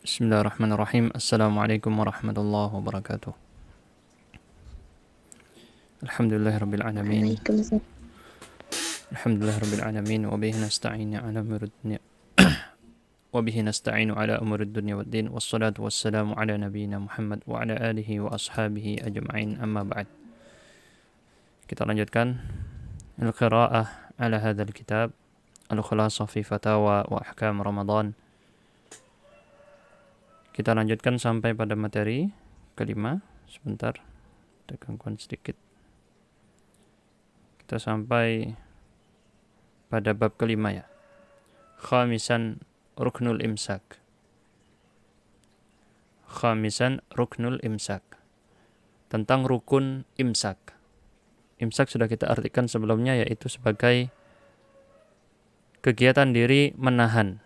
Bismillahirrahmanirrahim. Assalamualaikum warahmatullahi wabarakatuh. Alhamdulillahirabbil alamin. Waalaikumsalam. Alhamdulillahirabbil alamin wa bihi nasta'inu ala umuri dunya wa bihi nasta'inu ala umuri dunya waddin wassalatu wassalamu ala nabiyyina Muhammad wa ala alihi wa ashabihi ajma'in amma ba'd. Kita lanjutkan al-qira'ah ala hadzal kitab al-khulasah fi fatawa wa ahkam Ramadan. Kita lanjutkan sampai pada materi kelima. Sebentar, ada gangguan sedikit. Kita sampai pada bab kelima ya. Khamisan ruknul imsak. Khamisan ruknul imsak. Tentang rukun imsak. Imsak sudah kita artikan sebelumnya, yaitu sebagai kegiatan diri menahan.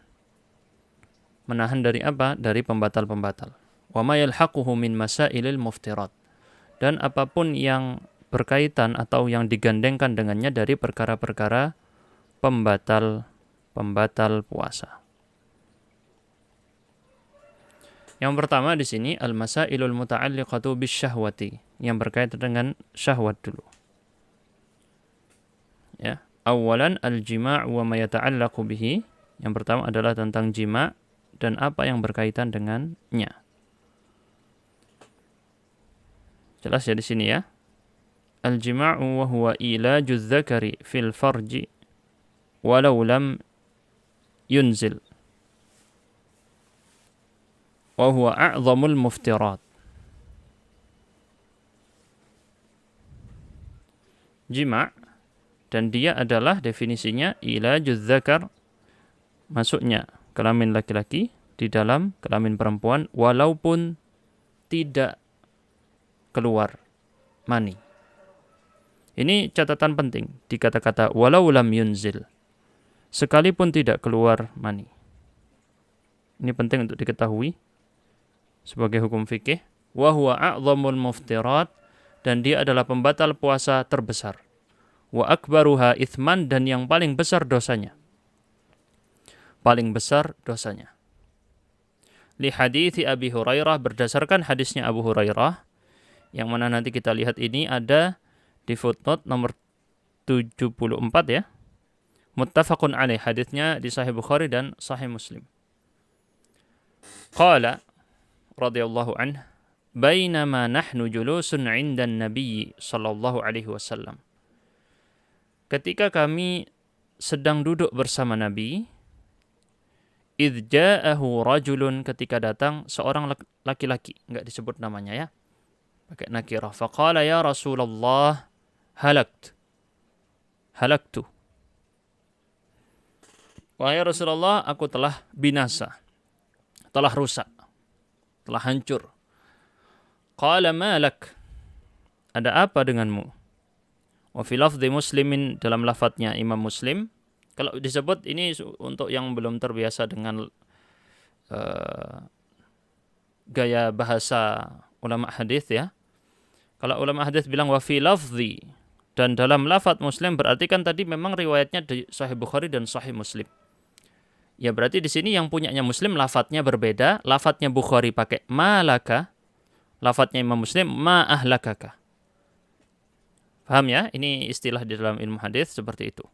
Menahan dari apa? Dari pembatal-pembatal. Wa ma yalhaquhu min masailil muftirat. Dan apapun yang berkaitan atau yang digandengkan dengannya dari perkara-perkara pembatal puasa. Yang pertama di sini al-masailul muta'alliqatu bisyahwati, yang berkaitan dengan syahwat dulu. Ya, awalan al-jima' wa ma yata'allaqu bihi. Yang pertama adalah tentang jima' dan apa yang berkaitan dengannya. Jelas ya di sini ya. Al-jima'u wa huwa ilaju dzakari fil farji walau lam yunzil. Wa huwa a'zamul muftirat. Jima' dan dia adalah definisinya ilaju dzakar, masuknya kelamin laki-laki di dalam kelamin perempuan walaupun tidak keluar mani. Ini catatan penting di kata-kata walau lam yunzil, sekalipun tidak keluar mani. Ini penting untuk diketahui sebagai hukum fikih. Wa huwa a'zamul muftirat, dan dia adalah pembatal puasa terbesar. Wa akbaruha ithman, dan yang paling besar dosanya. Paling besar dosanya. Li hadithi Abi Hurairah, berdasarkan hadisnya Abu Hurairah, yang mana nanti kita lihat ini ada di footnote nomor 74 ya. Muttafaqun alaih, hadisnya di Sahih Bukhari dan Sahih Muslim. Qala radhiyallahu anhu, bainama nahnu julusun 'inda an-nabiy sallallahu alaihi wasallam. Ketika kami sedang duduk bersama Nabi, idh ja'ahu rajulun, ketika datang seorang laki-laki, enggak disebut namanya ya, pakai nakirah. Faqala ya Rasulullah halaktu. Wahai Rasulullah, aku telah binasa, telah rusak, telah hancur. Qala malak, ada apa denganmu? Wa fi lafdhi Muslimin, dalam lafadznya Imam Muslim. Kalau disebut ini untuk yang belum terbiasa dengan gaya bahasa ulama hadis ya. Kalau ulama hadis bilang wa fi lafdhi dan dalam lafadz Muslim, berarti kan tadi memang riwayatnya di Sahih Bukhari dan Sahih Muslim. Ya berarti di sini yang punyanya Muslim lafadznya berbeda. Lafadznya Bukhari pakai malaka, lafadznya Imam Muslim ma ahlakaka. Paham ya? Ini istilah di dalam ilmu hadis seperti itu.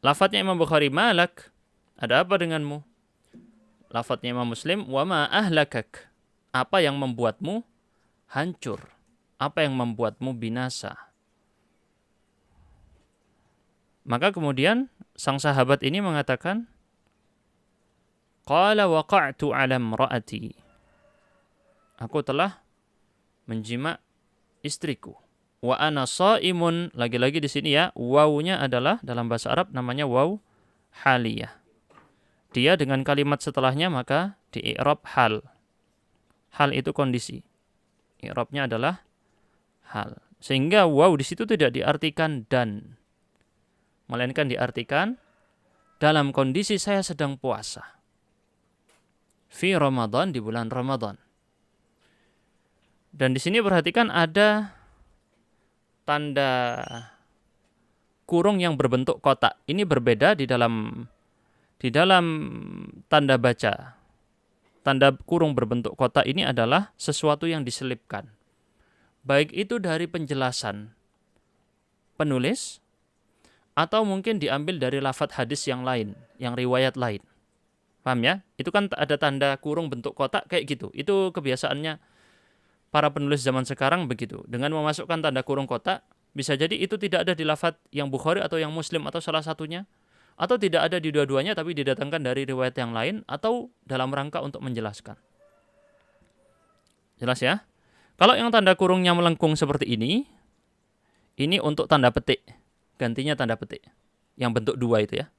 Lafadznya Imam Bukhari malak, ada apa denganmu? Lafadznya Imam Muslim wa ma ahlakak, apa yang membuatmu hancur, apa yang membuatmu binasa. Maka kemudian sang sahabat ini mengatakan, qala waqa'tu 'ala imra'ati, aku telah menjima istriku. Wa ana shaimun, lagi-lagi di sini ya, wawunya adalah dalam bahasa Arab namanya waw haliyah. Dia dengan kalimat setelahnya maka di i'rab hal. Hal itu kondisi. I'rabnya adalah hal. Sehingga waw di situ tidak diartikan dan, melainkan diartikan dalam kondisi saya sedang puasa. Fi Ramadan, di bulan Ramadan. Dan di sini perhatikan ada tanda kurung yang berbentuk kotak. Ini berbeda di dalam tanda baca tanda kurung berbentuk kotak ini adalah sesuatu yang diselipkan. Baik itu dari penjelasan penulis, atau mungkin diambil dari lafadz hadis yang lain, yang riwayat lain. Paham ya? Itu kan ada tanda kurung bentuk kotak kayak gitu. Itu kebiasaannya para penulis zaman sekarang begitu. Dengan memasukkan tanda kurung kotak, bisa jadi itu tidak ada di lafadz yang Bukhari atau yang Muslim atau salah satunya, atau tidak ada di dua-duanya tapi didatangkan dari riwayat yang lain, atau dalam rangka untuk menjelaskan. Jelas ya? Kalau yang tanda kurungnya melengkung seperti ini untuk tanda petik. Gantinya tanda petik. Yang bentuk dua itu ya.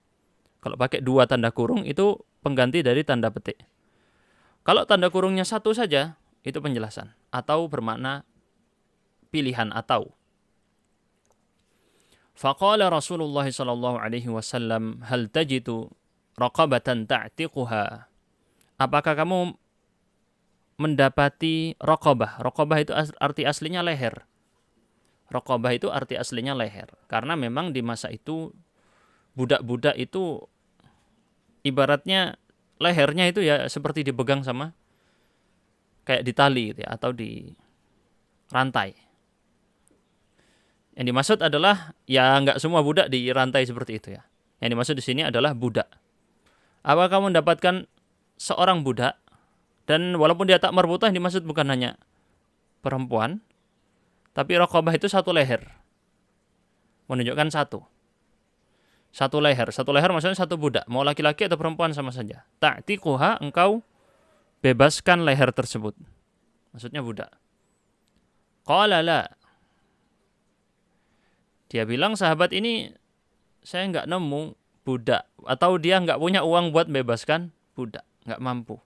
Kalau pakai dua tanda kurung itu pengganti dari tanda petik. Kalau tanda kurungnya satu saja, itu penjelasan. Atau bermakna pilihan atau. Faqala Rasulullah sallallahu alaihi wasallam, hal tajitu raqabatan ta'tiquha. Apakah kamu mendapati raqabah? Raqabah itu arti aslinya leher. Raqabah itu arti aslinya leher. Karena memang di masa itu budak-budak itu ibaratnya lehernya itu ya seperti dipegang sama kayak di tali gitu ya, atau di rantai. Yang dimaksud adalah ya nggak semua budak di rantai seperti itu ya. Yang dimaksud di sini adalah budak. Apakah kamu mendapatkan seorang budak dan walaupun dia tak merbutah, yang dimaksud bukan hanya perempuan, tapi raqabah itu satu leher. Menunjukkan satu. Satu leher maksudnya satu budak. Mau laki-laki atau perempuan sama saja. Ta'tiquha, engkau bebaskan leher tersebut. Maksudnya budak. Qala la. Dia bilang sahabat ini, saya enggak nemu budak. Atau dia enggak punya uang buat bebaskan budak. Enggak mampu.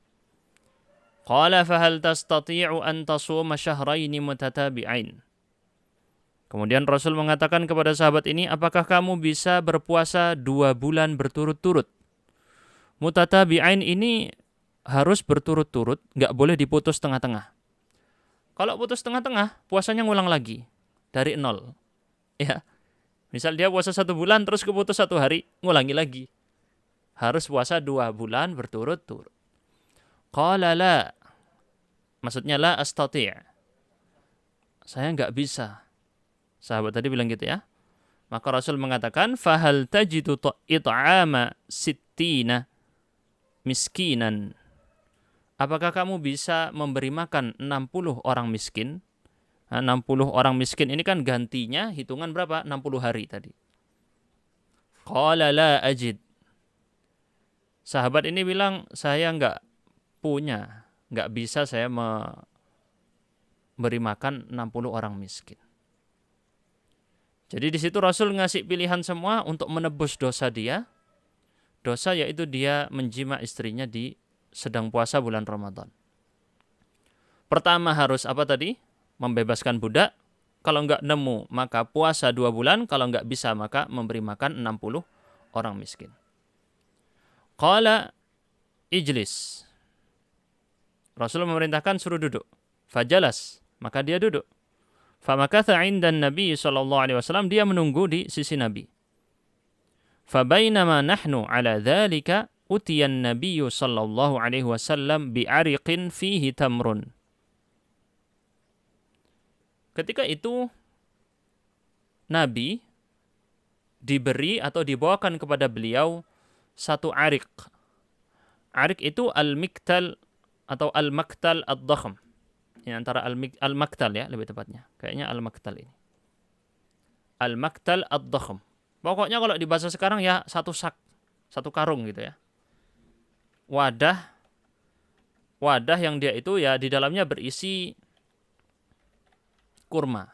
Qala fahal tastati'u an tasuma syahraini mutatabi'ain. Kemudian Rasul mengatakan kepada sahabat ini, apakah kamu bisa berpuasa 2 bulan berturut-turut? Mutatabi'ain ini harus berturut-turut, nggak boleh diputus tengah-tengah. Kalau putus tengah-tengah, puasanya ngulang lagi, dari 0. Ya, misal dia puasa 1 bulan, terus keputus 1 hari, ngulangi lagi. Harus puasa 2 bulan berturut-turut. Qala la, maksudnya la astati'. Saya nggak bisa. Sahabat tadi bilang gitu ya. Maka Rasul mengatakan, fahal tajidu it'ama sittina miskinan. Apakah kamu bisa memberi makan 60 orang miskin? 60 orang miskin ini kan gantinya hitungan berapa? 60 hari tadi. Qala la ajid. Sahabat ini bilang, saya nggak punya, nggak bisa saya memberi makan 60 orang miskin. Jadi di situ Rasul ngasih pilihan semua untuk menebus dosa dia. Dosa yaitu dia menjima istrinya di sedang puasa bulan Ramadan. Pertama harus apa tadi? Membebaskan budak. Kalau enggak nemu maka puasa 2 bulan. Kalau enggak bisa maka memberi makan 60 orang miskin. Qala ijlis. Rasul memerintahkan suruh duduk. Fajalas. Maka dia duduk. Famakatha 'indan Nabi sallallahu alaihi wasallam, dia menunggu di sisi Nabi. Fabainama nahnu ala dzalika utiyan Nabi sallallahu alaihi wasallam bi'ariqin fihi tamrun. Ketika itu Nabi diberi atau dibawakan kepada beliau satu arik. Arik itu al-miktal atau al-maktal ad-dakhm. Ini antara al-maktal ya, lebih tepatnya. Kayaknya al-maktal ini. Al-maktal ad-dakhm. Pokoknya kalau di bahasa sekarang ya satu sak, satu karung gitu ya. Wadah yang dia itu ya di dalamnya berisi kurma.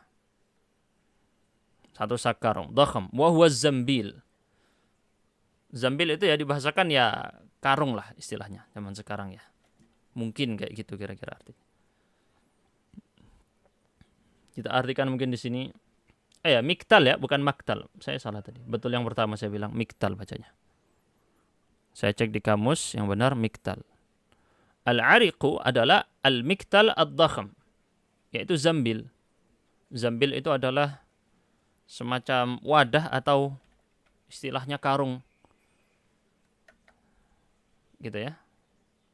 Satu sak karung, dakhm. Wa huwa zambil. Zambil itu ya dibahasakan ya karung lah istilahnya zaman sekarang ya. Mungkin kayak gitu kira-kira artinya. Kita artikan mungkin di sini. Ya, miktal ya, bukan maktal. Saya salah tadi. Betul yang pertama saya bilang miktal bacanya. Saya cek di kamus, yang benar miktal. Al-ariqu adalah al-miktal ad-dakhm, yaitu zambil. Zambil itu adalah semacam wadah atau istilahnya karung. Gitu ya.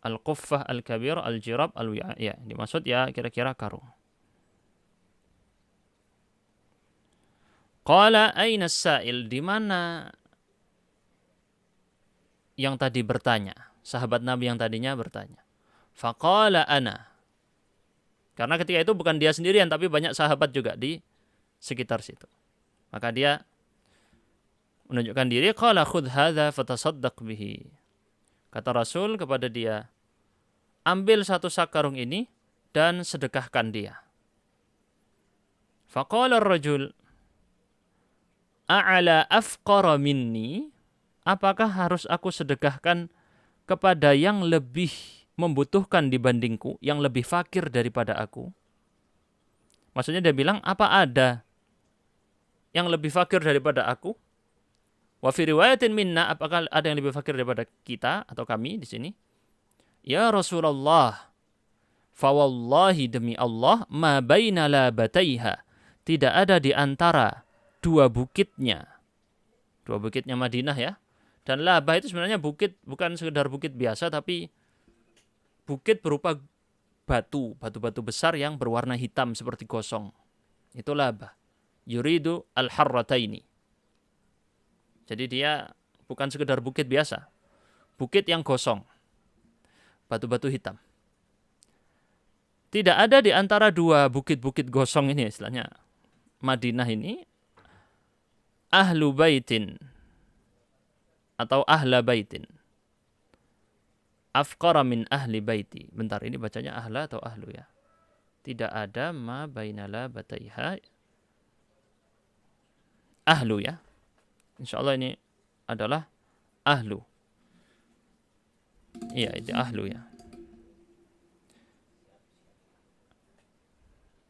Al-quffah, al-kabir, al-jirab, al-wi'a. Ya, dimaksud ya kira-kira karung. Qala aina as-sa'il, di mana yang tadi bertanya? Sahabat Nabi yang tadinya bertanya. Faqala ana. Karena ketika itu bukan dia sendirian, tapi banyak sahabat juga di sekitar situ. Maka dia menunjukkan diri, qala khudh hadza fatasaddaq bihi. Kata Rasul kepada dia, ambil satu sak karung ini dan sedekahkan dia. Faqala ar-rajul, a'ala afqara minni, apakah harus aku sedekahkan kepada yang lebih membutuhkan dibandingku, yang lebih fakir daripada aku? Maksudnya dia bilang, apa ada yang lebih fakir daripada aku? Wa fi riwayatin minna, apakah ada yang lebih fakir daripada kita atau kami di sini? Ya Rasulullah, fa wallahi, demi Allah, ma baina labataiha, tidak ada di antara dua bukitnya Madinah ya. Dan Labah itu sebenarnya bukit, bukan sekedar bukit biasa, tapi bukit berupa batu-batu besar yang berwarna hitam seperti gosong. Itu Labah. Yuridu al-harrataini. Jadi dia bukan sekedar bukit biasa. Bukit yang gosong. Batu-batu hitam. Tidak ada di antara dua bukit-bukit gosong ini, istilahnya Madinah ini, ahlu baitin atau ahla baitin afqara min ahli baiti. Bentar, ini bacanya ahla atau ahlu ya? Tidak ada ma bainala bataiha. Ahlu ya. Insyaallah ini adalah ahlu. Iya, itu ahlu ya.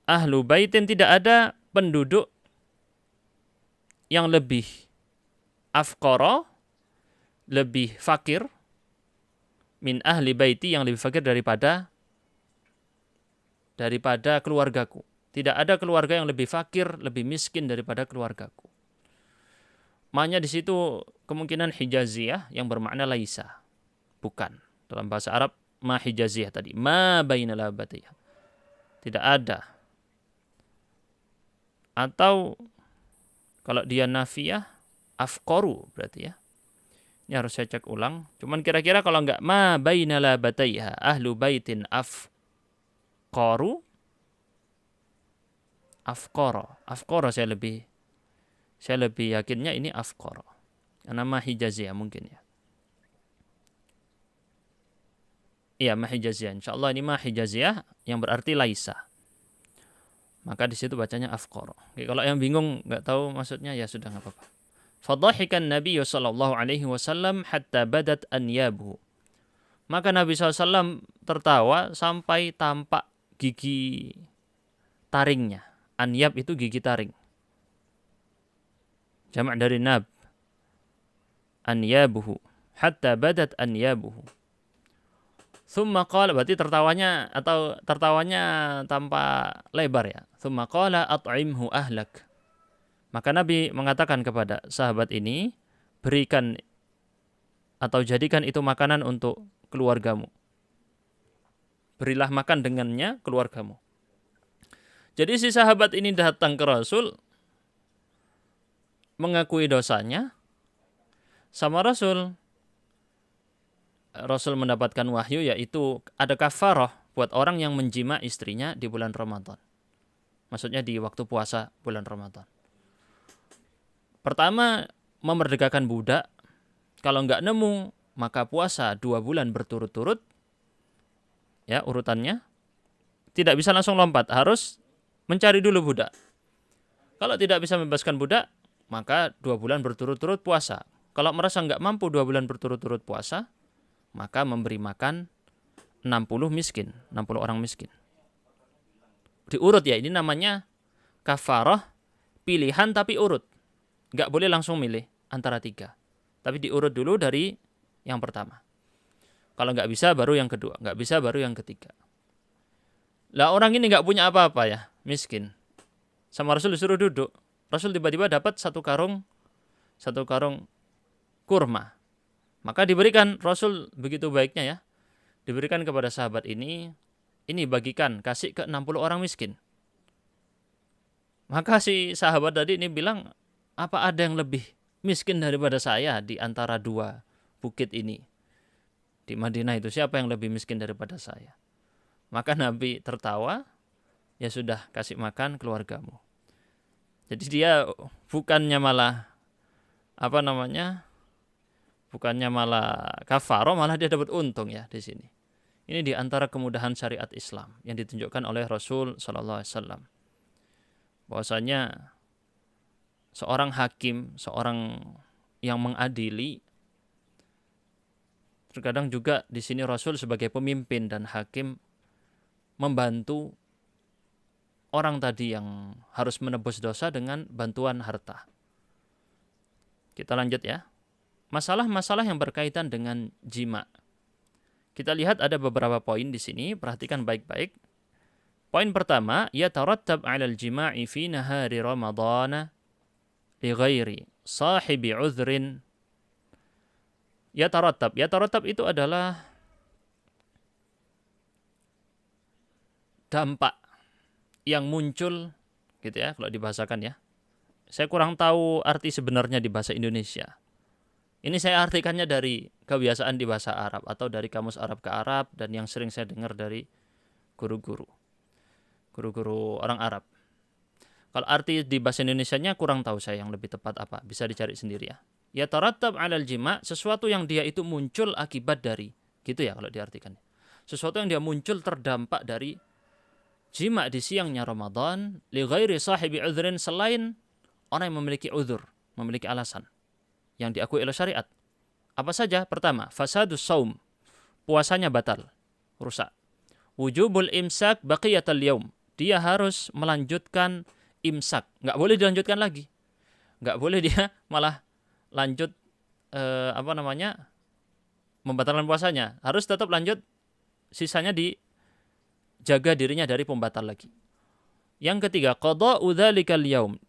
Ahlu baitin, tidak ada penduduk yang lebih afqara, lebih fakir, min ahli baiti, yang lebih fakir daripada keluargaku. Tidak ada keluarga yang lebih fakir, lebih miskin daripada keluargaku. Maknanya di situ kemungkinan hijaziyah yang bermakna laisa. Bukan. Dalam bahasa Arab, ma hijaziyah tadi. Ma baina labatiyah. Tidak ada. Atau kalau dia nafiyah, afqaru berarti ya. Ini harus saya cek ulang. Cuman kira-kira kalau enggak ma baina labataiha ahlu baitin afqaru. Afqara saya lebih yakinnya ini afqara. Karena ma hijaziyah mungkin ya. Iya, ma hijaziyah. Insyaallah ini ma hijaziyah yang berarti laisa. Maka di situ bacanya afqara. Oke, kalau yang bingung enggak tahu maksudnya ya sudah enggak apa-apa. Fadhahikan Nabi sallallahu alaihi wasallam hatta badat anyabuhu. Maka Nabi SAW tertawa sampai tampak gigi taringnya. Anyab itu gigi taring. Jamak dari nab. Anyabuhu. Hatta badat anyabuhu. Thumma qala, berarti tertawanya tampak lebar ya. Thumma qala at'imhu ahlak. Maka Nabi mengatakan kepada sahabat ini, berikan atau jadikan itu makanan untuk keluargamu. Berilah makan dengannya keluargamu. Jadi si sahabat ini datang ke Rasul, mengakui dosanya, sama Rasul. Rasul mendapatkan wahyu, yaitu ada kafarah buat orang yang menjima istrinya di bulan Ramadan. Maksudnya di waktu puasa bulan Ramadan. Pertama, memerdekakan budak. Kalau enggak nemu, maka puasa 2 bulan berturut-turut. Ya, urutannya. Tidak bisa langsung lompat, harus mencari dulu budak. Kalau tidak bisa membebaskan budak, maka 2 bulan berturut-turut puasa. Kalau merasa enggak mampu 2 bulan berturut-turut puasa, maka memberi makan 60 miskin, 60 orang miskin. Diurut ya, ini namanya kafarah, pilihan tapi urut. Enggak boleh langsung milih antara 3. Tapi diurut dulu dari yang pertama. Kalau enggak bisa baru yang kedua, enggak bisa baru yang ketiga. Lah orang ini enggak punya apa-apa ya, miskin. Sama Rasul disuruh duduk. Rasul tiba-tiba dapat satu karung kurma. Maka diberikan, Rasul begitu baiknya ya. diberikan kepada sahabat ini bagikan, kasih ke 60 orang miskin. Maka si sahabat tadi ini bilang, apa ada yang lebih miskin daripada saya di antara dua bukit ini? Di Madinah itu siapa yang lebih miskin daripada saya? Maka Nabi tertawa, ya sudah, kasih makan keluargamu. Jadi dia bukannya malah bukannya malah kafarah, malah dia dapat untung ya di sini. Ini di antara kemudahan syariat Islam yang ditunjukkan oleh Rasul sallallahu alaihi wasallam. Bahwasanya seorang hakim, seorang yang mengadili, terkadang juga di sini Rasul sebagai pemimpin dan hakim membantu orang tadi yang harus menebus dosa dengan bantuan harta. Kita lanjut ya. Masalah-masalah yang berkaitan dengan jima. Kita lihat ada beberapa poin di sini, perhatikan baik-baik. Poin pertama, yatarattab 'alal jima'i fi nahari Ramadhan li ghairi sahibi 'udhrin. Yatarattab itu adalah dampak yang muncul gitu ya kalau dibahasakan ya. Saya kurang tahu arti sebenarnya di bahasa Indonesia. Ini saya artikannya dari kebiasaan di bahasa Arab atau dari kamus Arab ke Arab dan yang sering saya dengar dari guru-guru orang Arab. Kalau arti di bahasa Indonesianya kurang tahu saya yang lebih tepat apa, bisa dicari sendiri ya. Ya tarattab 'alal jima', sesuatu yang dia itu muncul akibat dari, gitu ya kalau diartikan. Sesuatu yang dia muncul terdampak dari jima' di siangnya Ramadan li ghairi sahibi 'udhrin, selain orang yang memiliki uzur, memiliki alasan yang diakui oleh syariat. Apa saja? Pertama, fasadus saum, puasanya batal, rusak. Wujubul imsak baqiyatal yaum, dia harus melanjutkan imsak, nggak boleh dilanjutkan lagi, nggak boleh dia malah lanjut membatalkan puasanya, harus tetap lanjut, sisanya dijaga dirinya dari pembatal lagi. Yang ketiga, qada'u dzalikal yaum,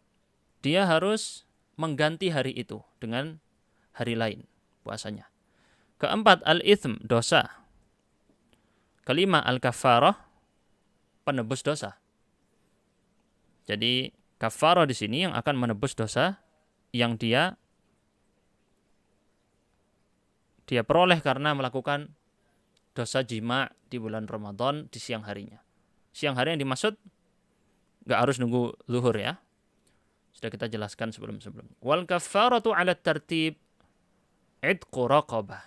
dia harus mengganti hari itu dengan hari lain puasanya. Keempat, al-itsm, dosa. Kelima, al-kafarah, penebus dosa. Jadi kafarah di sini yang akan menebus dosa yang dia peroleh karena melakukan dosa jima di bulan Ramadan di siang harinya. Siang hari yang dimaksud nggak harus nunggu zuhur ya. Sudah kita jelaskan sebelum-sebelumnya. Wal kafaratu 'ala tartib idqu raqabah.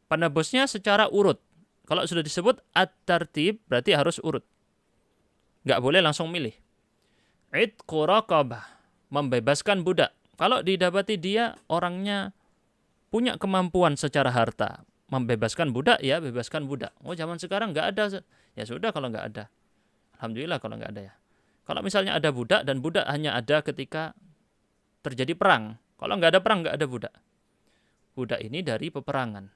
Penebusnya secara urut. Kalau sudah disebut at-tartib berarti harus urut. Enggak boleh langsung milih. Idqu raqabah, membebaskan budak. Kalau didapati dia orangnya punya kemampuan secara harta, membebaskan budak ya bebaskan budak. Oh, zaman sekarang enggak ada. Ya sudah kalau enggak ada. Alhamdulillah kalau enggak ada ya. Kalau misalnya ada budak dan budak hanya ada ketika terjadi perang. Kalau nggak ada perang, nggak ada budak. Budak ini dari peperangan.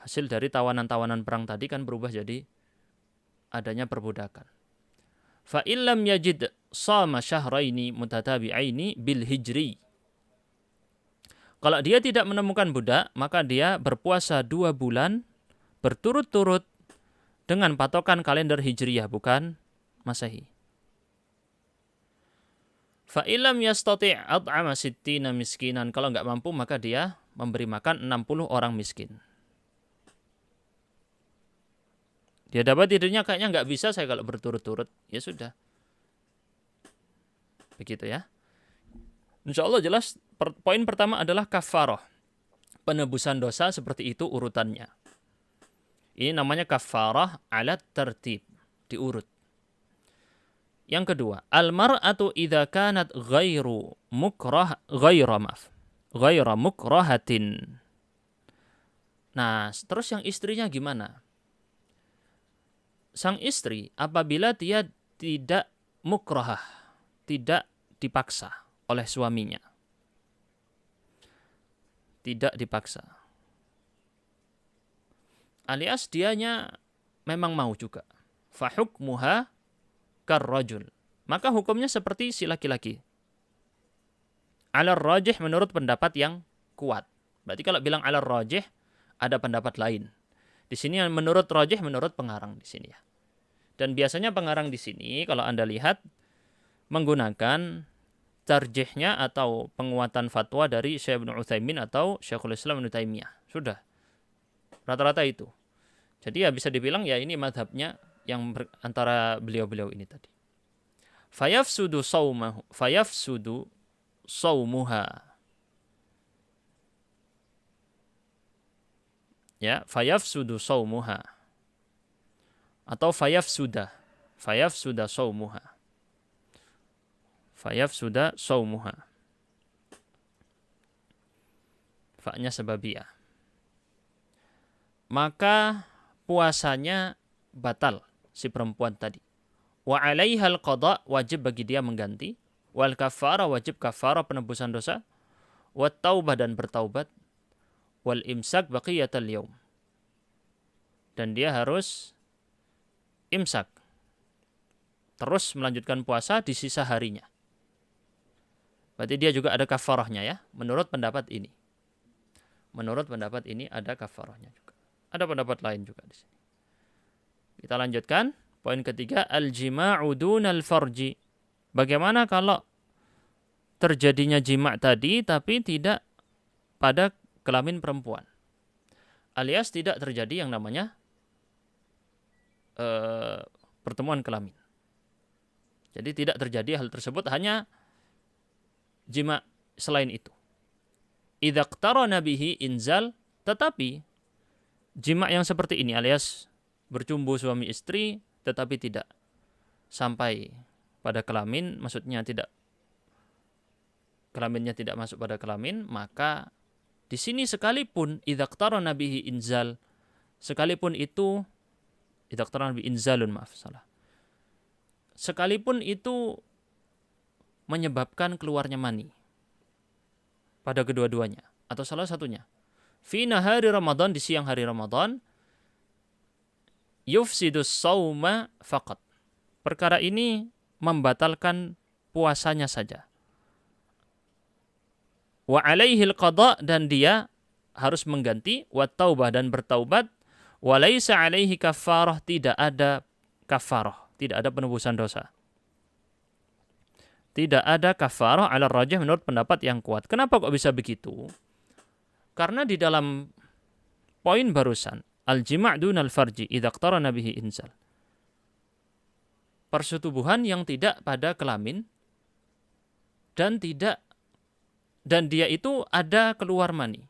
Hasil dari tawanan-tawanan perang tadi kan berubah jadi adanya perbudakan. Fa illam yajid shama syahraini mutatabi'aini bil hijri. Kalau dia tidak menemukan budak, maka dia berpuasa 2 bulan berturut-turut dengan patokan kalender hijriyah, bukan Masehi. Fa illam yastati' at'ama sittina miskinan, kalau enggak mampu maka dia memberi makan 60 orang miskin. Dia dapat tidurnya kayaknya enggak bisa saya kalau berturut-turut, ya sudah. Begitu ya. Insyaallah jelas. Poin pertama adalah kafarah. Penebusan dosa seperti itu urutannya. Ini namanya kafarah ala tertib, diurut. Yang kedua, al-mar'atu idza kanat ghairu mukrahatin. Nah, terus yang istrinya gimana? Sang istri apabila dia tidak mukrahah, tidak dipaksa oleh suaminya. Tidak dipaksa. Alias dianya memang mau juga. Fa hukmuha karrajul, maka hukumnya seperti si laki-laki. Alar rajih menurut pendapat yang kuat. Berarti kalau bilang alar rajih ada pendapat lain. Di sini menurut rajih, menurut pengarang di sini ya. Dan biasanya pengarang di sini kalau Anda lihat menggunakan tarjihnya atau penguatan fatwa dari Syekh Ibnu Utsaimin atau Syekhul Islam Ibnu Taimiyah. Sudah. Rata-rata itu. Jadi ya bisa dibilang ya ini madhabnya yang antara beliau-beliau ini tadi. Fayafsudu saumuha. Ya, fayafsudu saumuha. Atau fayafsuda saumuha. Fayafsuda saumuha. Fa-nya sababiyah. Maka puasanya batal si perempuan tadi. Wa 'alaihal qada, wajib bagi dia mengganti. Wal kafara, wajib kafara penebusan dosa. Wat taubah, dan bertaubat. Wal imsak baqiyatal yaum, dan dia harus imsak, terus melanjutkan puasa di sisa harinya. Berarti dia juga ada kafarahnya ya, menurut pendapat ini. Menurut pendapat ini ada kafarahnya juga. Ada pendapat lain juga di sini. Kita lanjutkan. Poin ketiga, al-jima'u dunal farji. Bagaimana kalau terjadinya jima' tadi tapi tidak pada kelamin perempuan? Alias tidak terjadi yang namanya pertemuan kelamin. Jadi tidak terjadi hal tersebut, hanya jima' selain itu. Idza iqtarana bihi inzal, tetapi jima' yang seperti ini alias bercumbu suami istri tetapi tidak sampai pada kelamin, maksudnya tidak kelaminnya tidak masuk pada kelamin, maka di sini sekalipun idza iqtarana bihi inzal, sekalipun itu idza iqtarana bihi inzalun, sekalipun itu menyebabkan keluarnya mani pada kedua-duanya atau salah satunya. Fi nahari Ramadan, di siang hari Ramadan, yufsidus sauma faqat. Perkara ini membatalkan puasanya saja. Wa alaihil qada, dan dia harus mengganti, wa taubah, dan bertaubat, wa laisa alaihi kafarah, tidak ada kafarah, tidak ada penebusan dosa. Tidak ada kafarah ala rajih menurut pendapat yang kuat. Kenapa kok bisa begitu? Karena di dalam poin barusan, al-jima' dunal farji idza iqtarana bihi inzal, persetubuhan yang tidak pada kelamin dan dia itu ada keluar mani.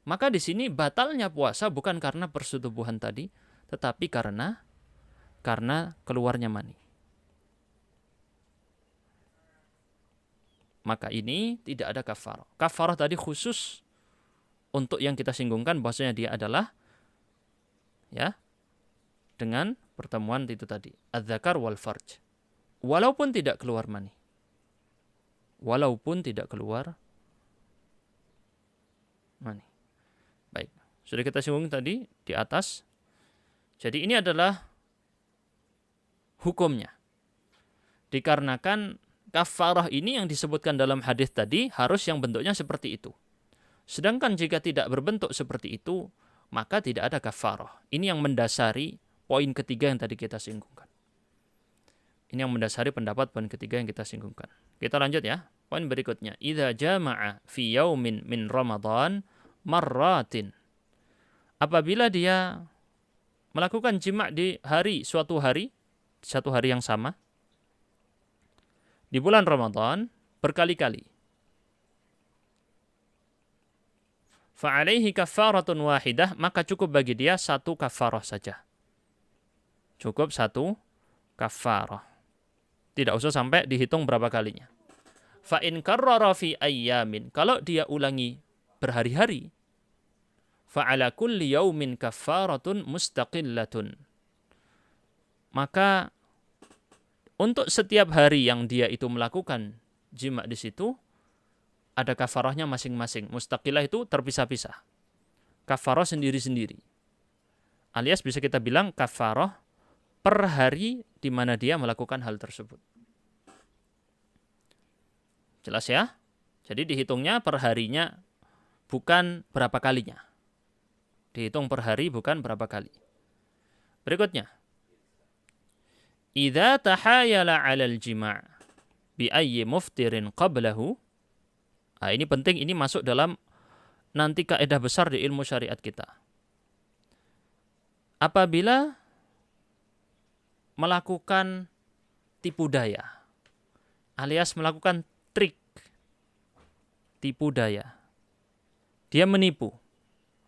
Maka di sini batalnya puasa bukan karena persetubuhan tadi, tetapi karena keluarnya mani. Maka ini tidak ada kafarah. Kafarah tadi khusus untuk yang kita singgungkan, bahwasanya dia adalah ya dengan pertemuan itu tadi, adzakar wal farj. Walaupun tidak keluar mani. Walaupun tidak keluar mani. Baik, sudah kita singgung tadi di atas. Jadi ini adalah hukumnya. Dikarenakan kafarah ini yang disebutkan dalam hadis tadi harus yang bentuknya seperti itu. Sedangkan jika tidak berbentuk seperti itu, maka tidak ada kafarah. Ini yang mendasari poin ketiga yang tadi kita singgungkan. Ini yang mendasari pendapat poin ketiga yang kita singgungkan. Kita lanjut ya. Poin berikutnya, idza jama'a fi yaumin min Ramadan marratin. Apabila dia melakukan jima' di suatu hari yang sama di bulan Ramadan berkali-kali, fa'alaihi kafaratun wahidah, maka cukup bagi dia satu kafarah saja. Cukup satu kafarah. Tidak usah sampai dihitung berapa kalinya. Fa'in karrara fi ayyamin, kalau dia ulangi berhari-hari, fa'ala kulli yaumin kafaratun mustaqillatun, maka untuk setiap hari yang dia itu melakukan jima' di situ, ada kafarahnya masing-masing. Mustaqillah itu terpisah-pisah. Kafarah sendiri-sendiri. Alias bisa kita bilang kafarah per hari di mana dia melakukan hal tersebut. Jelas ya? Jadi dihitungnya per harinya, bukan berapa kalinya. Dihitung per hari bukan berapa kali. Berikutnya. Idza tahayala 'alal jima' bi ayyi muftirin qablahu. Nah, ini penting, ini masuk dalam nanti kaidah besar di ilmu syariat kita. Apabila melakukan tipu daya alias melakukan trik tipu daya. Dia menipu.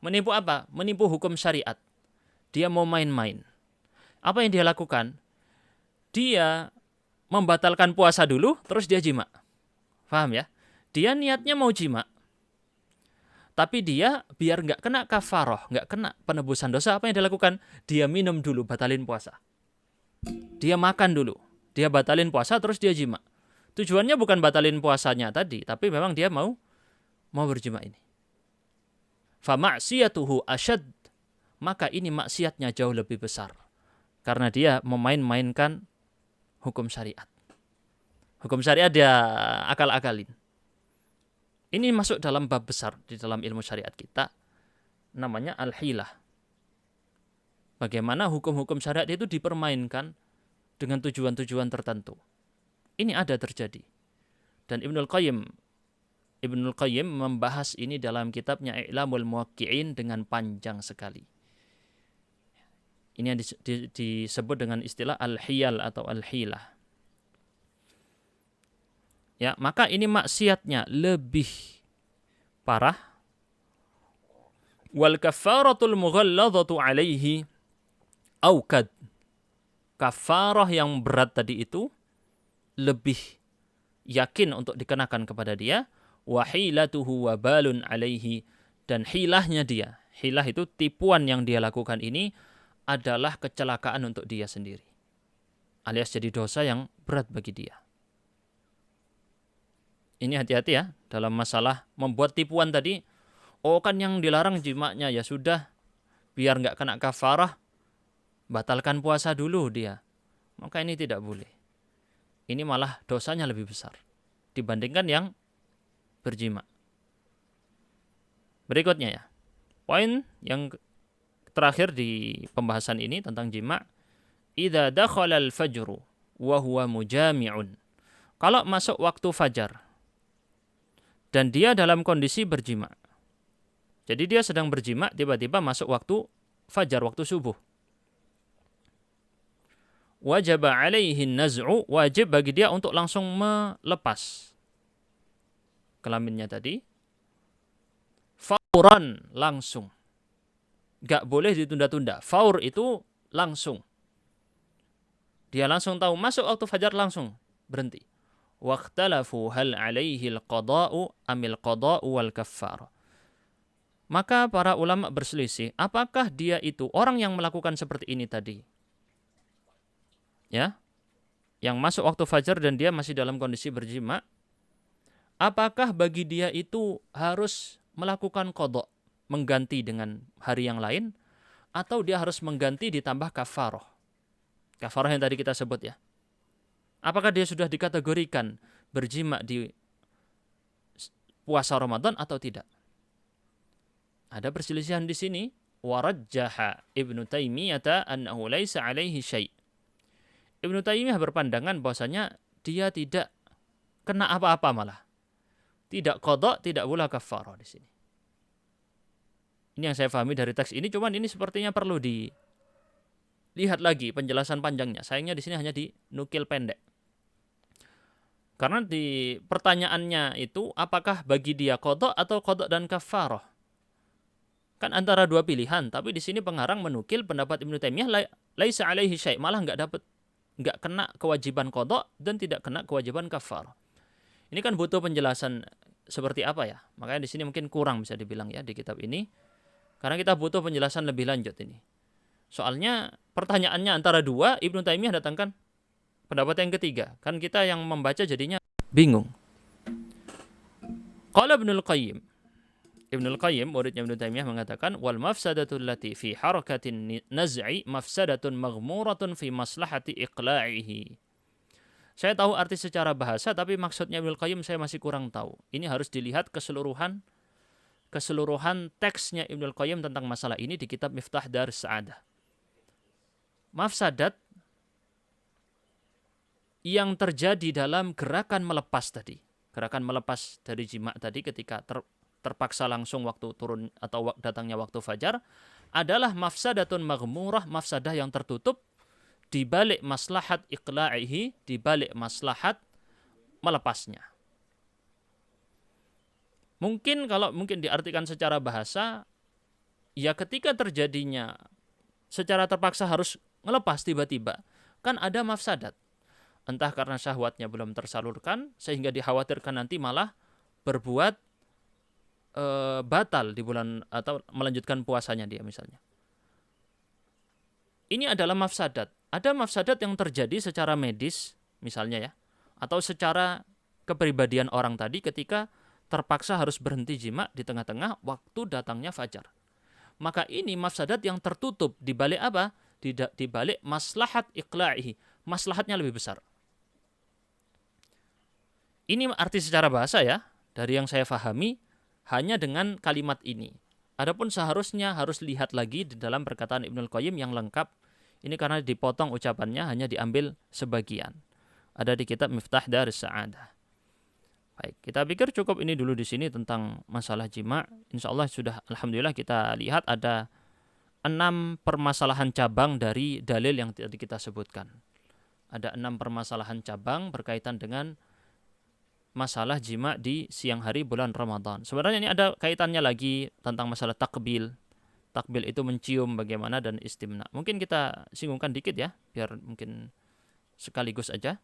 Menipu apa? Menipu hukum syariat. Dia mau main-main. Apa yang dia lakukan? Dia membatalkan puasa dulu, terus dia jima. Paham ya? Dia niatnya mau jima. Tapi dia biar nggak kena kafaroh, nggak kena penebusan dosa, apa yang dia lakukan? Dia minum dulu, batalin puasa. Dia makan dulu. Dia batalin puasa, terus dia jima. Tujuannya bukan batalin puasanya tadi, tapi memang dia mau berjima ini. Fama'siyatuhu asyad. Maka ini maksiatnya jauh lebih besar. Karena dia memain-mainkan hukum syariat. Hukum syariat dia akal-akalin. Ini masuk dalam bab besar di dalam ilmu syariat kita. Namanya al-hilah. Bagaimana hukum-hukum syariat itu dipermainkan dengan tujuan-tujuan tertentu. Ini ada terjadi. Dan Ibnul Qayyim membahas ini dalam kitabnya I'lamul Muwaqqi'in dengan panjang sekali. Ini yang disebut dengan istilah al-hiyal atau al-hilah. Ya, maka ini maksiatnya lebih parah. Wal kafaratul mughalladzatu alaihi aukad. Kafarah yang berat tadi itu lebih yakin untuk dikenakan kepada dia. Wa hilatuhu wabalun alaihi. Dan hilahnya dia. Hilah itu tipuan yang dia lakukan ini adalah kecelakaan untuk dia sendiri. Alias jadi dosa yang berat bagi dia. Ini hati-hati ya dalam masalah membuat tipuan tadi. Oh kan yang dilarang jimaknya, ya sudah. Biar nggak kena kafarah, batalkan puasa dulu dia. Maka ini tidak boleh. Ini malah dosanya lebih besar dibandingkan yang berjima. Berikutnya ya. Poin yang terakhir di pembahasan ini tentang jima. Idza dakhala al-fajru wa huwa mujami'un. Kalau masuk waktu fajar dan dia dalam kondisi berjima. Jadi dia sedang berjima, tiba-tiba masuk waktu fajar, waktu subuh. Wajib alaihi naz'u, wajib bagi dia untuk langsung melepas kelaminnya tadi. Fauran, langsung. Gak boleh ditunda-tunda. Faur itu langsung. Dia langsung tahu masuk waktu fajar, langsung berhenti. Waqtalafu hal alaihi al-qada'u amil qada'u wal kaffar. Maka para ulama berselisih, apakah dia itu orang yang melakukan seperti ini tadi? Ya. Yang masuk waktu fajar dan dia masih dalam kondisi berjima, apakah bagi dia itu harus melakukan qada', mengganti dengan hari yang lain, atau dia harus mengganti ditambah kafarah? Kafarah yang tadi kita sebut ya. Apakah dia sudah dikategorikan berjima di puasa Ramadan atau tidak? Ada perselisihan di sini. Warajjaha Ibnu Taimiyah annahu laisa alaihi syai'. Ibnu Taimiyah berpandangan bahwasanya dia tidak kena apa-apa malah. Tidak qada, tidak pula kafarah di sini. Ini yang saya pahami dari teks ini, cuman ini sepertinya perlu dilihat lagi penjelasan panjangnya. Sayangnya di sini hanya dinukil pendek. Karena di pertanyaannya itu, apakah bagi dia qada atau qada dan kafarah? Kan antara dua pilihan, tapi di sini pengarang menukil pendapat Ibnu Taimiyah laisa alaihi syai', malah enggak kena kewajiban qada dan tidak kena kewajiban kafarah. Ini kan butuh penjelasan seperti apa ya? Makanya di sini mungkin kurang bisa dibilang ya di kitab ini. Karena kita butuh penjelasan lebih lanjut ini. Soalnya pertanyaannya antara dua, Ibnu Taimiyah datangkan pendapat yang ketiga. Kan kita yang membaca jadinya bingung. Qala Ibnul Qayyim. Ibnul Qayyim, muridnya Ibnu Taimiyah mengatakan, wal mafsadatul lati fi harakatin naz'i mafsadatun maghmuratun fi maslahati iqla'ihi. Saya tahu arti secara bahasa, tapi maksudnya Ibnul Qayyim saya masih kurang tahu. Ini harus dilihat keseluruhan keseluruhan teksnya Ibnul Qayyim tentang masalah ini di kitab Miftah Darus Sa'adah. Mafsadat yang terjadi dalam gerakan melepas tadi, gerakan melepas dari jima' tadi ketika terpaksa langsung waktu turun atau datangnya waktu fajar, adalah mafsadatun maghmurah, mafsadah yang tertutup di balik maslahat iqla'ihi, di balik maslahat melepasnya. Mungkin diartikan secara bahasa, ya ketika terjadinya secara terpaksa harus melepas tiba-tiba, kan ada mafsadat. Entah karena syahwatnya belum tersalurkan, sehingga dikhawatirkan nanti malah berbuat batal di bulan atau melanjutkan puasanya dia misalnya. Ini adalah mafsadat. Ada mafsadat yang terjadi secara medis misalnya ya, atau secara kepribadian orang tadi ketika terpaksa harus berhenti jima di tengah-tengah waktu datangnya fajar. Maka ini mafsadat yang tertutup di balik apa? Di balik maslahat iqla'ihi. Maslahatnya lebih besar. Ini arti secara bahasa ya, dari yang saya fahami hanya dengan kalimat ini. Adapun seharusnya harus lihat lagi di dalam perkataan Ibnul Qayyim yang lengkap. Ini karena dipotong ucapannya, hanya diambil sebagian. Ada di kitab Miftah Darus Sa'adah. Baik, kita pikir cukup ini dulu di sini tentang masalah jima'. Insyaallah sudah, alhamdulillah kita lihat ada 6 permasalahan cabang dari dalil yang tadi kita sebutkan. Ada 6 permasalahan cabang berkaitan dengan masalah jima' di siang hari bulan Ramadan. Sebenarnya ini ada kaitannya lagi tentang masalah takbil. Takbil itu mencium bagaimana dan istimna. Mungkin kita singgungkan dikit ya, biar mungkin sekaligus aja.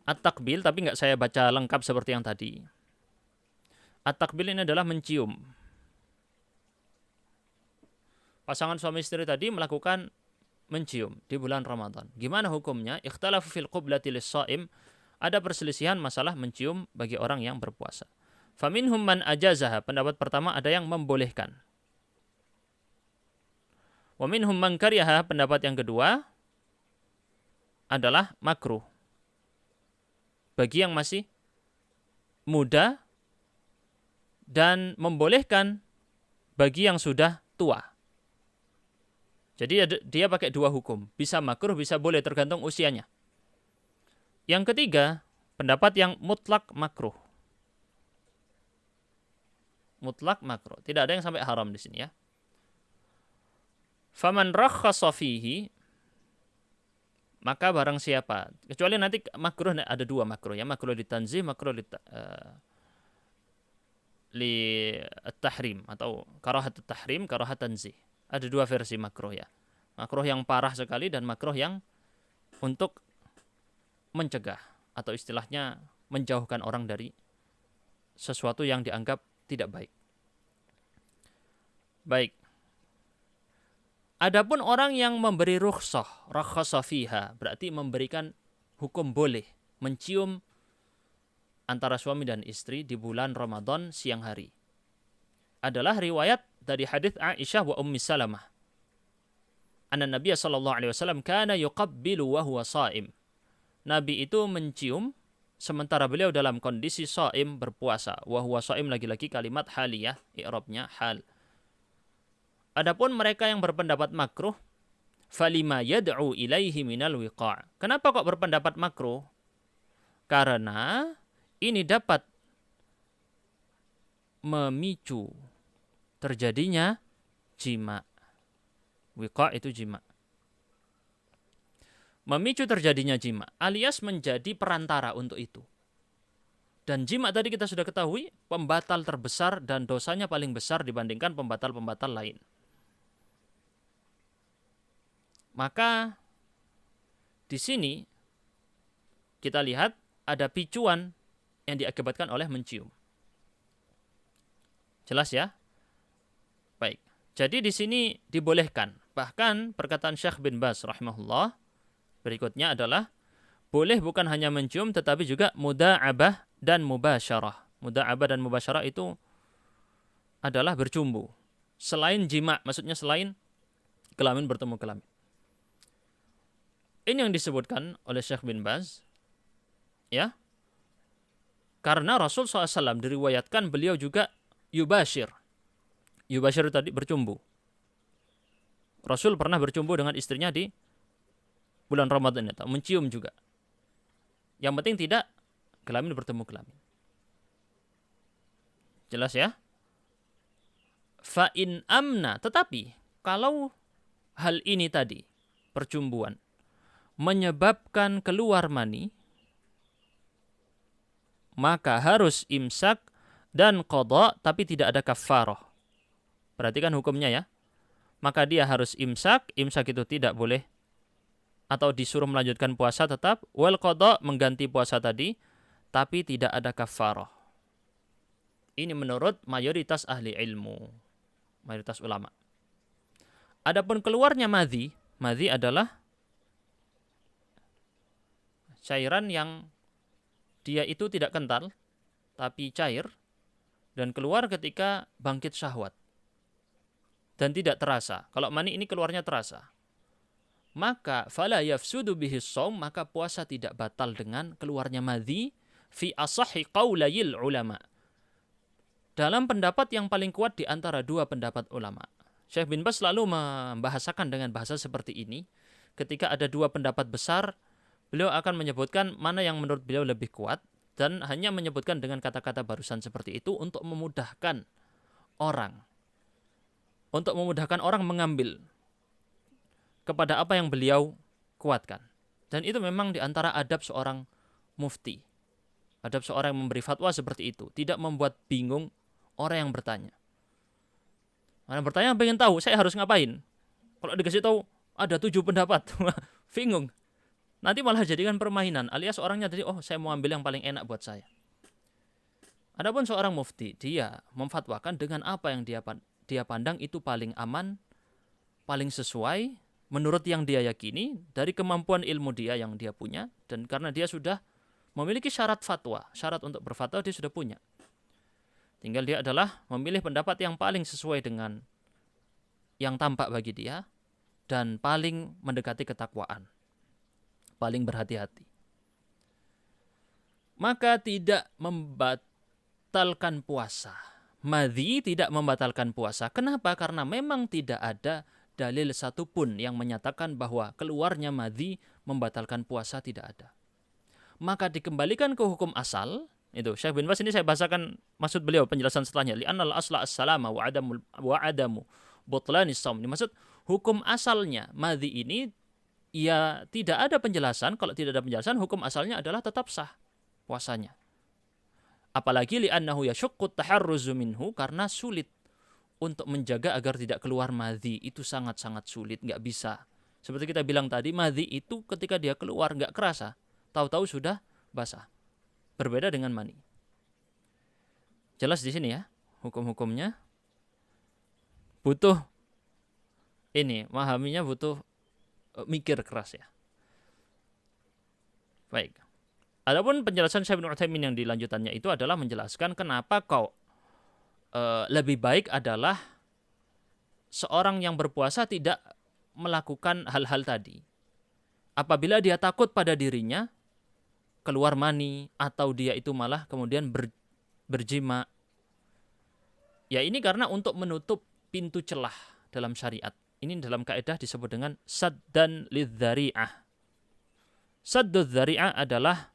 At-takbil, tapi nggak saya baca lengkap seperti yang tadi. At-takbil ini adalah mencium. Pasangan suami istri tadi melakukan mencium di bulan Ramadan. Gimana hukumnya? Ikhtalafu fil qiblati lis-shaim. Ada perselisihan masalah mencium bagi orang yang berpuasa. Faminhum man ajazaha. Pendapat pertama ada yang membolehkan. Wa minhum man karihaha. Pendapat yang kedua adalah makruh. Bagi yang masih muda dan membolehkan bagi yang sudah tua. Jadi dia pakai 2 hukum. Bisa makruh, bisa boleh, tergantung usianya. Yang ketiga, pendapat yang mutlak makruh. Mutlak makruh. Tidak ada yang sampai haram di sini ya. Faman rakhasa fihi, maka barang siapa, kecuali nanti makruh ada 2 makruh ya, makruh litanzih, makruh li tahrim atau karahat tahrim, karahat tanzih. Ada 2 versi makruh ya. Makruh yang parah sekali dan makruh yang untuk mencegah atau istilahnya menjauhkan orang dari sesuatu yang dianggap tidak baik. Baik. Adapun orang yang memberi rukhsah, rakhasa fiha, berarti memberikan hukum boleh mencium antara suami dan istri di bulan Ramadan siang hari. Adalah riwayat dari hadis Aisyah wa Ummi Salamah. Anna Nabiy sallallahu alaihi wasallam kana yuqabbilu wa huwa shaim. Nabi itu mencium sementara beliau dalam kondisi shaim, berpuasa. Wa huwa shaim, lagi-lagi kalimat haliyah, i'rabnya hal. Adapun mereka yang berpendapat makruh, falima yad'u ilaihi minal wiqa'. Kenapa kok berpendapat makruh? Karena ini dapat memicu terjadinya jima'. Wiqa' itu jima'. Memicu terjadinya jima', alias menjadi perantara untuk itu. Dan jima' tadi kita sudah ketahui pembatal terbesar dan dosanya paling besar dibandingkan pembatal-pembatal lain. Maka di sini kita lihat ada picuan yang diakibatkan oleh mencium. Jelas ya? Baik. Jadi di sini dibolehkan. Bahkan perkataan Syekh bin Baz rahimahullah berikutnya adalah boleh bukan hanya mencium tetapi juga muda'abah dan mubasyarah. Muda'abah dan mubasyarah itu adalah bercumbu. Selain jima', maksudnya selain kelamin bertemu kelamin. Ini yang disebutkan oleh Syekh bin Baz. Ya. Karena Rasul SAW diriwayatkan beliau juga yubashir. Yubashir tadi bercumbu. Rasul pernah bercumbu dengan istrinya di bulan Ramadan atau mencium juga. Yang penting tidak kelamin bertemu kelamin. Jelas ya? Fa in amna, tetapi kalau hal ini tadi percumbuan menyebabkan keluar mani, maka harus imsak dan qadha tapi tidak ada kafarah. Perhatikan hukumnya ya. Maka dia harus imsak itu tidak boleh atau disuruh melanjutkan puasa tetap, wal qadha mengganti puasa tadi tapi tidak ada kafarah. Ini menurut mayoritas ahli ilmu, mayoritas ulama. Adapun keluarnya madhi adalah cairan yang dia itu tidak kental tapi cair dan keluar ketika bangkit syahwat. Dan tidak terasa. Kalau mani ini keluarnya terasa. Maka fala yafsudu bihi shaum, maka puasa tidak batal dengan keluarnya madhi fi asahhi qaulayil ulama. Dalam pendapat yang paling kuat di antara dua pendapat ulama. Syekh bin Baz selalu membahasakan dengan bahasa seperti ini. Ketika ada dua pendapat besar, beliau akan menyebutkan mana yang menurut beliau lebih kuat dan hanya menyebutkan dengan kata-kata barusan seperti itu untuk memudahkan orang. Untuk memudahkan orang mengambil kepada apa yang beliau kuatkan. Dan itu memang diantara adab seorang mufti. Adab seorang yang memberi fatwa seperti itu. Tidak membuat bingung orang yang bertanya. Orang bertanya pengen tahu, saya harus ngapain? Kalau dikasih tahu, ada 7 pendapat. Bingung. Nanti malah jadikan permainan. Alias orangnya tadi, oh saya mau ambil yang paling enak buat saya. Adapun seorang mufti, dia memfatwakan dengan apa yang dia pandang itu paling aman, paling sesuai menurut yang dia yakini dari kemampuan ilmu dia yang dia punya, dan karena dia sudah memiliki syarat fatwa, syarat untuk berfatwa dia sudah punya. Tinggal dia adalah memilih pendapat yang paling sesuai dengan yang tampak bagi dia dan paling mendekati ketakwaan, paling berhati-hati. Maka tidak membatalkan puasa. Madhi tidak membatalkan puasa. Kenapa? Karena memang tidak ada dalil satupun yang menyatakan bahwa keluarnya madhi membatalkan puasa, tidak ada. Maka dikembalikan ke hukum asal. Itu Syekh bin Baz ini saya bahasakan maksud beliau penjelasan setelahnya. Li'annal asla as-salama wa adamu butlanis shaum. Maksud hukum asalnya madhi ini ya tidak ada penjelasan. Kalau tidak ada penjelasan, hukum asalnya adalah tetap sah puasanya. Apalagi li'annahu yashuqqut taharruzu minhu, karena sulit untuk menjaga agar tidak keluar madhi. Itu sangat-sangat sulit, nggak bisa. Seperti kita bilang tadi, madhi itu ketika dia keluar nggak kerasa, tahu-tahu sudah basah. Berbeda dengan mani. Jelas di sini ya, hukum-hukumnya. Butuh ini, memahaminya butuh mikir keras ya. Baik. Adapun penjelasan Syekh bin Utsaimin yang dilanjutannya itu adalah menjelaskan kenapa lebih baik adalah seorang yang berpuasa tidak melakukan hal-hal tadi. Apabila dia takut pada dirinya keluar mani atau dia itu malah kemudian berjima. Ya ini karena untuk menutup pintu celah dalam syariat. Ini dalam kaidah disebut dengan saddan lidzari'ah. Sadduz dzari'ah adalah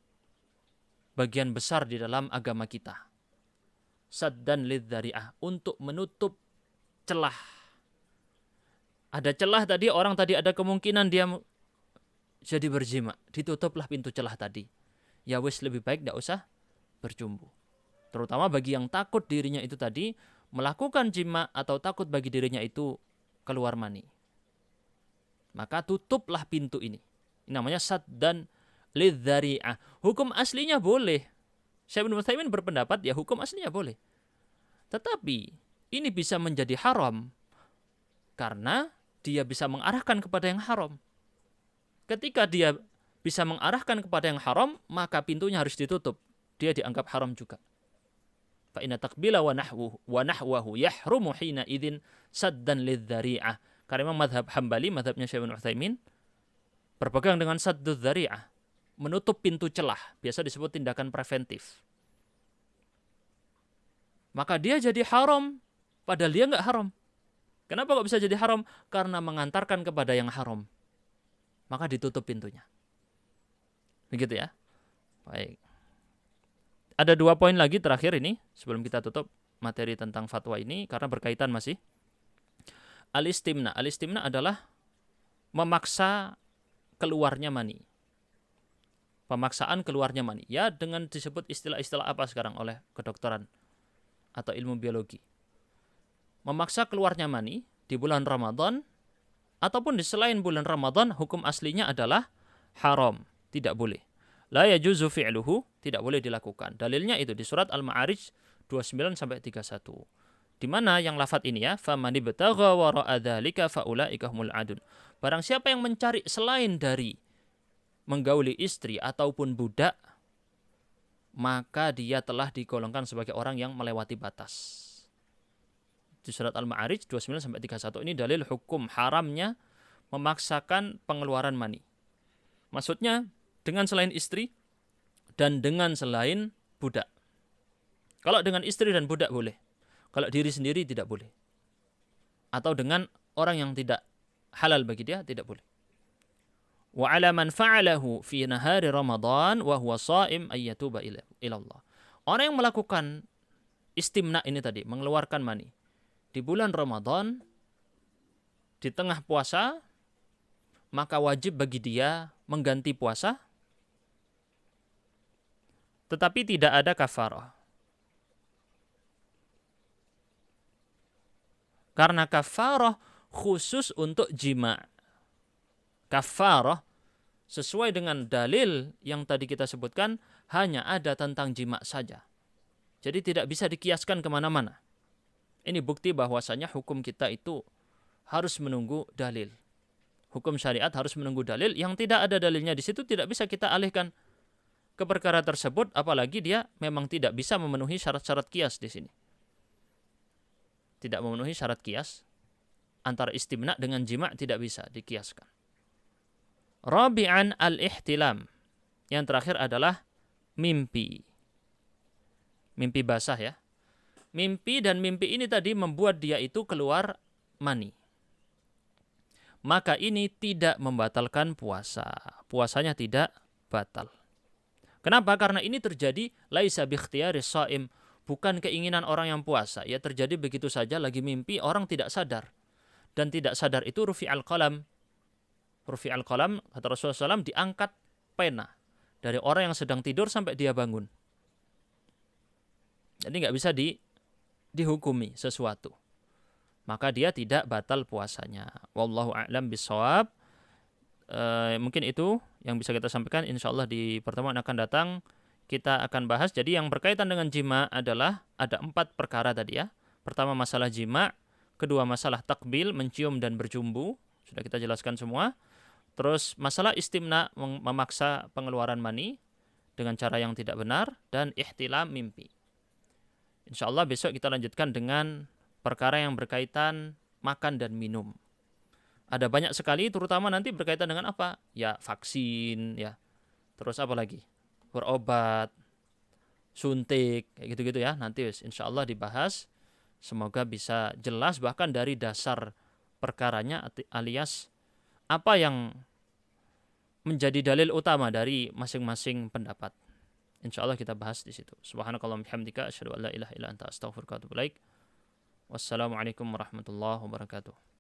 bagian besar di dalam agama kita. Saddan lidzari'ah, untuk menutup celah. Ada celah tadi, orang tadi ada kemungkinan dia jadi berjima, ditutuplah pintu celah tadi. Ya wis, lebih baik tidak usah bercumbu. Terutama bagi yang takut dirinya itu tadi melakukan jima atau takut bagi dirinya itu keluar mani. Maka tutuplah pintu ini. Ini namanya saddan lidzari'ah. Hukum aslinya boleh. Syekh bin Utsaimin berpendapat ya hukum aslinya boleh. Tetapi ini bisa menjadi haram karena dia bisa mengarahkan kepada yang haram. Ketika dia bisa mengarahkan kepada yang haram, maka pintunya harus ditutup. Dia dianggap haram juga. Fa inna taqbila wa nahwahu yahrumu hina idzin saddan lidzari'ah. Karena memang mazhab Hambali, mazhabnya Syekh bin Utsaimin, berpegang dengan sadduz dzari'ah, menutup pintu celah, biasa disebut tindakan preventif. maka dia jadi haram, padahal dia nggak haram. Kenapa kok bisa jadi haram? Karena mengantarkan kepada yang haram. Maka ditutup pintunya. Begitu ya. Baik. Ada 2 poin lagi terakhir ini sebelum kita tutup materi tentang fatwa ini karena berkaitan masih. Al-istimna. Al-istimna adalah memaksa keluarnya mani. Pemaksaan keluarnya mani. Ya dengan disebut istilah-istilah apa sekarang oleh kedokteran atau ilmu biologi. Memaksa keluarnya mani di bulan Ramadan ataupun di selain bulan Ramadan, hukum aslinya adalah haram, tidak boleh. La yajuzu fi'luhu, tidak boleh dilakukan. Dalilnya itu di surat Al-Ma'arij 29 sampai 31. Di mana yang lafadz ini ya, faman ibtagha wara'a dzalika faulaika humul adun. Barang siapa yang mencari selain dari menggauli istri ataupun budak, maka dia telah digolongkan sebagai orang yang melewati batas. Di surat Al-Ma'arij 29 sampai 31 ini dalil hukum haramnya memaksakan pengeluaran mani. Maksudnya dengan selain istri dan dengan selain budak. Kalau dengan istri dan budak boleh. Kalau diri sendiri tidak boleh. Atau dengan orang yang tidak halal bagi dia tidak boleh. Wa 'ala man fa'alahu fi nahari Ramadan wa huwa sha'im ay yatuba ila Allah. Orang yang melakukan istimna ini tadi, mengeluarkan mani di bulan Ramadan di tengah puasa, maka wajib bagi dia mengganti puasa, tetapi tidak ada kafarah. Karena kafarah khusus untuk jima'. Kafarah sesuai dengan dalil yang tadi kita sebutkan hanya ada tentang jima' saja. Jadi tidak bisa dikiaskan kemana-mana. Ini bukti bahwasanya hukum kita itu harus menunggu dalil. Hukum syariat harus menunggu dalil. Yang tidak ada dalilnya di situ tidak bisa kita alihkan ke perkara tersebut, apalagi dia memang tidak bisa memenuhi syarat-syarat qiyas di sini. Tidak memenuhi syarat qiyas antara istimna dengan jima' tidak bisa dikiaskan. Rabi'an al-ihtilam. Yang terakhir adalah mimpi. Mimpi basah ya. Mimpi dan mimpi ini tadi membuat dia itu keluar mani. Maka ini tidak membatalkan puasa. Puasanya tidak batal. Kenapa? Karena ini terjadi laisa bi ikhtiyari shaim, bukan keinginan orang yang puasa. Ya terjadi begitu saja lagi mimpi, orang tidak sadar. Dan tidak sadar itu rufi'al qalam. Rufi'al qalam, kata Rasulullah SAW, diangkat pena dari orang yang sedang tidur sampai dia bangun. Jadi nggak bisa dihukumi sesuatu. Maka dia tidak batal puasanya. Wallahu a'lam bishawab. Mungkin itu yang bisa kita sampaikan. InsyaAllah di pertemuan akan datang kita akan bahas. Jadi yang berkaitan dengan jima' adalah ada 4 perkara tadi ya. Pertama masalah jima', kedua masalah takbil, mencium dan berjumbu. Sudah kita jelaskan semua. Terus masalah istimna, memaksa pengeluaran mani dengan cara yang tidak benar, dan ihtilam, mimpi. InsyaAllah besok kita lanjutkan dengan perkara yang berkaitan makan dan minum. Ada banyak sekali, terutama nanti berkaitan dengan apa? Ya vaksin, ya. Terus apa lagi? Berobat, suntik, kayak gitu-gitu ya. Nanti insyaallah dibahas. Semoga bisa jelas bahkan dari dasar perkaranya alias apa yang menjadi dalil utama dari masing-masing pendapat. InsyaAllah kita bahas di situ. Subhanakallahumma bihamdika asyhadu an la ilaha illa anta astaghfiruka wa atubu ilaik. Wassalamualaikum warahmatullahi wabarakatuh.